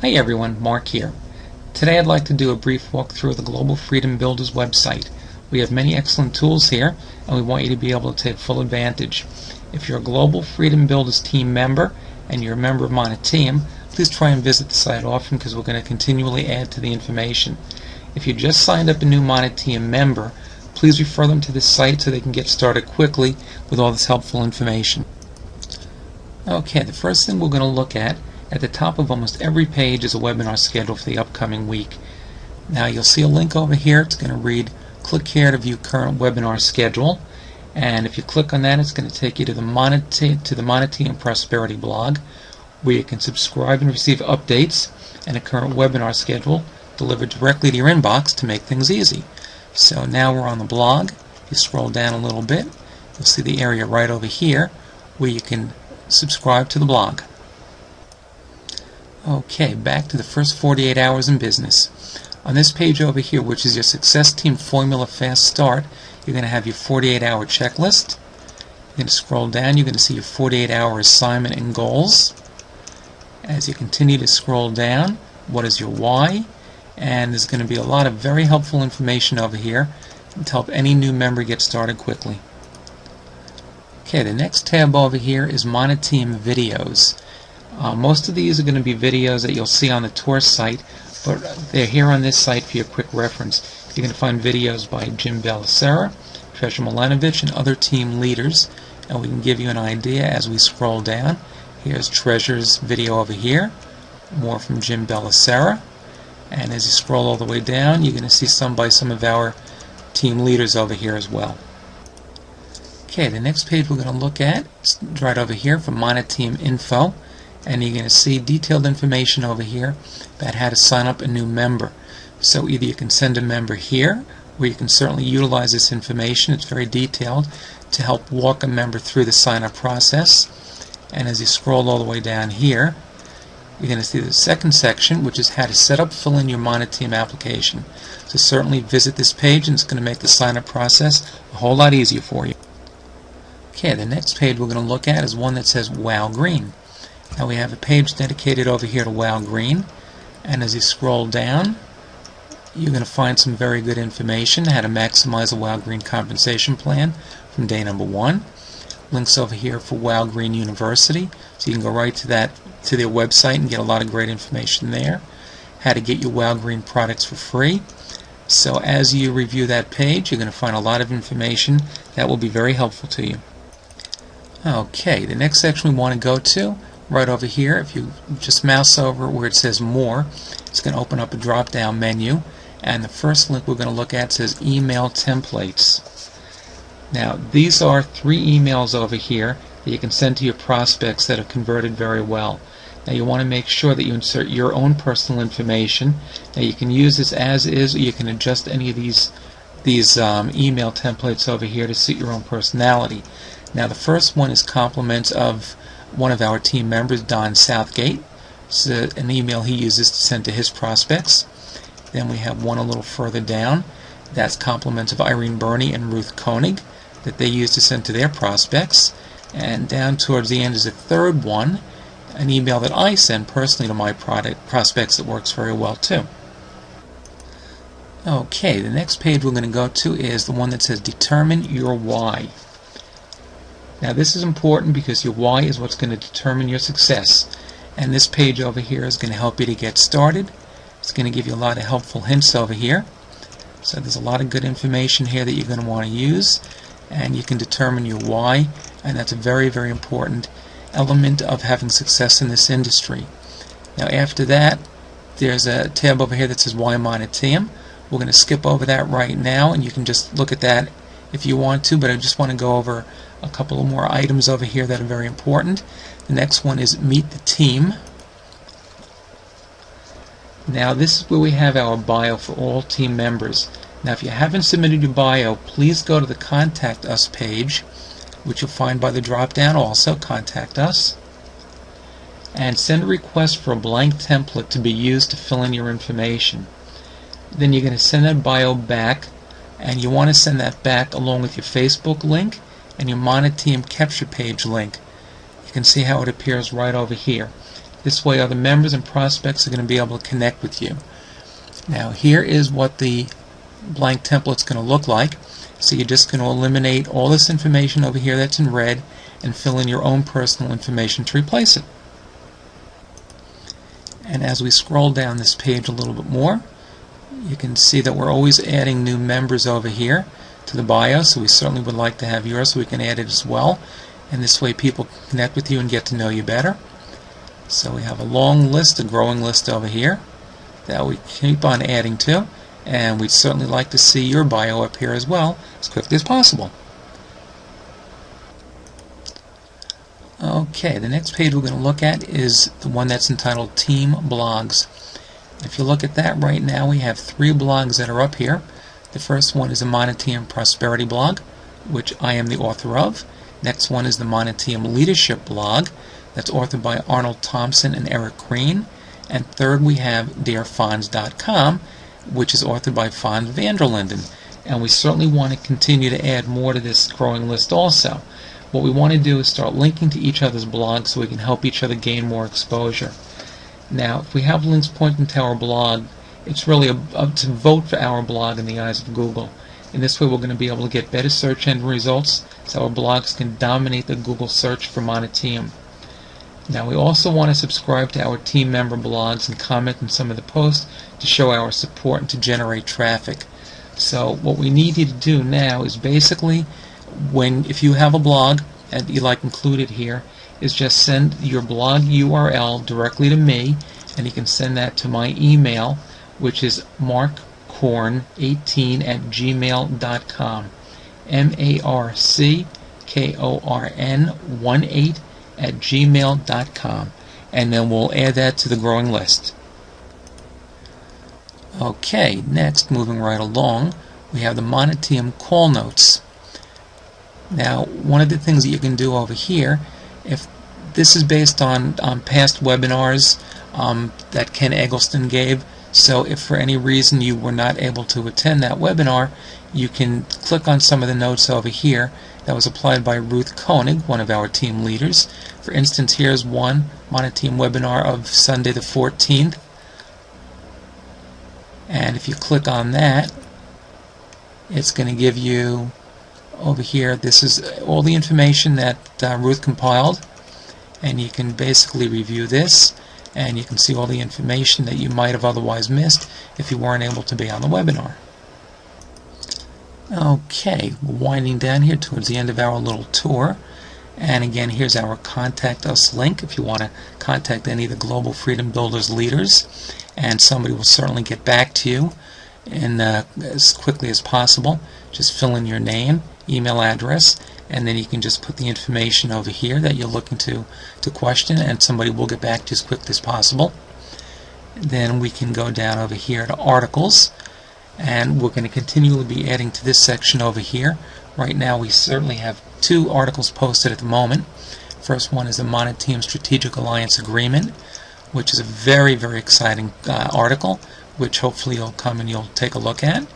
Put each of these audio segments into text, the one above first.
Hi everyone, Mark here. Today I'd like to do a brief walkthrough of the Global Freedom Builders website. We have many excellent tools here and we want you to be able to take full advantage. If you're a Global Freedom Builders team member and you're a member of my team, please try and visit the site often because we're going to continually add to the information. If you just signed up a new Team member, please refer them to this site so they can get started quickly with all this helpful information. Okay, the first thing we're going to look at the top of almost every page is a webinar schedule for the upcoming week. Now you'll see a link over here. It's going to read, click here to view current webinar schedule. And if you click on that, it's going to take you to the Team Prosperity blog, where you can subscribe and receive updates and a current webinar schedule delivered directly to your inbox to make things easy. So now we're on the blog. If you scroll down a little bit, you'll see the area right over here where you can subscribe to the blog. Okay, back to the first 48 hours in business. On this page over here, which is your Success Team Formula Fast Start, you're going to have your 48-hour checklist. You're going to scroll down, you're going to see your 48-hour assignment and goals. As you continue to scroll down, what is your why? And there's going to be a lot of very helpful information over here to help any new member get started quickly. Okay, the next tab over here is Team Videos. Most of these are going to be videos that you'll see on the tour site, but they're here on this site for your quick reference. You're going to find videos by Jim Belisera, Treasure Milanovic, and other team leaders, and we can give you an idea as we scroll down. Here's Treasure's video over here, more from Jim Belisera, and as you scroll all the way down, you're going to see some by some of our team leaders over here as well. Okay, the next page we're going to look at is right over here from Team Info. And you're going to see detailed information over here about how to sign up a new member. So either you can send a member here, or you can certainly utilize this information. It's very detailed to help walk a member through the sign-up process. And as you scroll all the way down here, you're going to see the second section, which is how to set up, fill in your Team application. So certainly visit this page, and it's going to make the sign-up process a whole lot easier for you. Okay, the next page we're going to look at is one that says Wow Green. Now we have a page dedicated over here to Wow Green, and as you scroll down, you're going to find some very good information how to maximize a Wow Green compensation plan from day number 1. Links over here for Wow Green University, so you can go right to their website and get a lot of great information there. How to get your Wow Green products for free. So as you review that page, you're going to find a lot of information that will be very helpful to you. Okay, the next section we want to go to, right over here, if you just mouse over where it says More, it's going to open up a drop-down menu, and the first link we're going to look at says Email Templates. Now, these are 3 emails over here that you can send to your prospects that have converted very well. Now, you want to make sure that you insert your own personal information. Now, you can use this as is, or you can adjust any of these email templates over here to suit your own personality. Now, the first one is compliments of one of our team members, Don Southgate. It's an email he uses to send to his prospects. Then we have one a little further down. That's compliments of Irene Burney and Ruth Koenig that they use to send to their prospects. And down towards the end is a third one, an email that I send personally to my prospects that works very well too. Okay, the next page we're going to go to is the one that says Determine Your Why. Now this is important because your why is what's going to determine your success. And this page over here is going to help you to get started. It's going to give you a lot of helpful hints over here. So there's a lot of good information here that you're going to want to use. And you can determine your why. And that's a very, very important element of having success in this industry. Now after that, there's a tab over here that says Why I'm on a Team. We're going to skip over that right now, and you can just look at that if you want to, but I just want to go over a couple of more items over here that are very important. The next one is Meet the Team. Now this is where we have our bio for all team members. Now if you haven't submitted your bio, please go to the Contact Us page, which you'll find by the drop down also, Contact Us, and send a request for a blank template to be used to fill in your information. Then you're going to send that bio back, and you want to send that back along with your Facebook link and your Team capture page link. You can see how it appears right over here. This way other members and prospects are going to be able to connect with you. Now here is what the blank template's going to look like. So you're just going to eliminate all this information over here that's in red and fill in your own personal information to replace it. And as we scroll down this page a little bit more, you can see that we're always adding new members over here to the bio, so we certainly would like to have yours so we can add it as well. And this way people can connect with you and get to know you better. So we have a long list, a growing list over here that we keep on adding to, and we'd certainly like to see your bio up here as well as quickly as possible. Okay, the next page we're going to look at is the one that's entitled Team Blogs. If you look at that right now, we have 3 blogs that are up here. The first one is a Monoteam Prosperity blog, which I am the author of. Next one is the Monoteam Leadership blog, that's authored by Arnold Thompson and Eric Green. And third, we have DearFons.com, which is authored by Fons Vanderlinden. And we certainly want to continue to add more to this growing list also. What we want to do is start linking to each other's blogs so we can help each other gain more exposure. Now, if we have links pointing to our blog, it's really up to vote for our blog in the eyes of Google. In this way, we're going to be able to get better search engine results so our blogs can dominate the Google search for Monoteam. Now, we also want to subscribe to our team member blogs and comment on some of the posts to show our support and to generate traffic. So what we need you to do now is basically, if you have a blog and you like included here, is just send your blog URL directly to me, and you can send that to my email, which is marckorn18@gmail.com. marckorn18@gmail.com, and then we'll add that to the growing list. Okay, next, moving right along, we have the Monoteam call notes. Now, one of the things that you can do over here, if this is based on past webinars that Ken Eggleston gave, so if for any reason you were not able to attend that webinar, you can click on some of the notes over here that was applied by Ruth Koenig, one of our team leaders. For instance, here's one Monoteam webinar of Sunday the 14th. And if you click on that, it's going to give you over here, this is all the information that Ruth compiled, and you can basically review this, and you can see all the information that you might have otherwise missed if you weren't able to be on the webinar. Okay, we're winding down here towards the end of our little tour, and again, here's our Contact Us link if you want to contact any of the Global Freedom Builders leaders, and somebody will certainly get back to you in as quickly as possible. Just fill in your name, email address, and then you can just put the information over here that you're looking to question, and somebody will get back to you as quickly as possible. Then we can go down over here to articles, and we're going to continually be adding to this section over here. Right now we certainly have 2 articles posted at the moment. First one is the Monoteam Strategic Alliance Agreement, which is a very, very exciting article, which hopefully you'll come and you'll take a look at.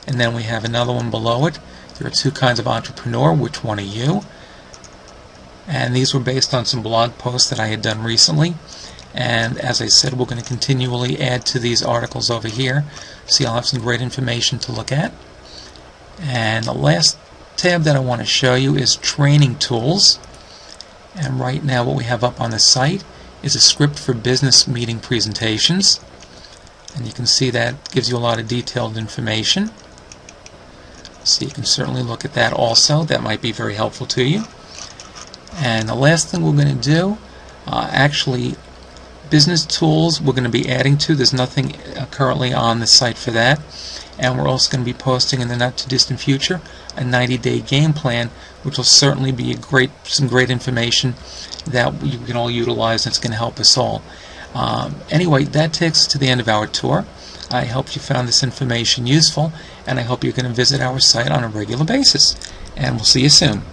And then we have another one below it. There are 2 kinds of entrepreneur. Which one are you? And these were based on some blog posts that I had done recently. And as I said, we're going to continually add to these articles over here. So you'll have some great information to look at. And the last tab that I want to show you is training tools. And right now what we have up on the site is a script for business meeting presentations. And you can see that gives you a lot of detailed information. So you can certainly look at that also. That might be very helpful to you. And the last thing we're going to do, actually, business tools we're going to be adding to. There's nothing currently on the site for that. And we're also going to be posting in the not too distant future a 90-day game plan, which will certainly be some great information that you can all utilize, and it's going to help us all. Anyway, that takes us to the end of our tour. I hope you found this information useful, and I hope you're going to visit our site on a regular basis. And we'll see you soon.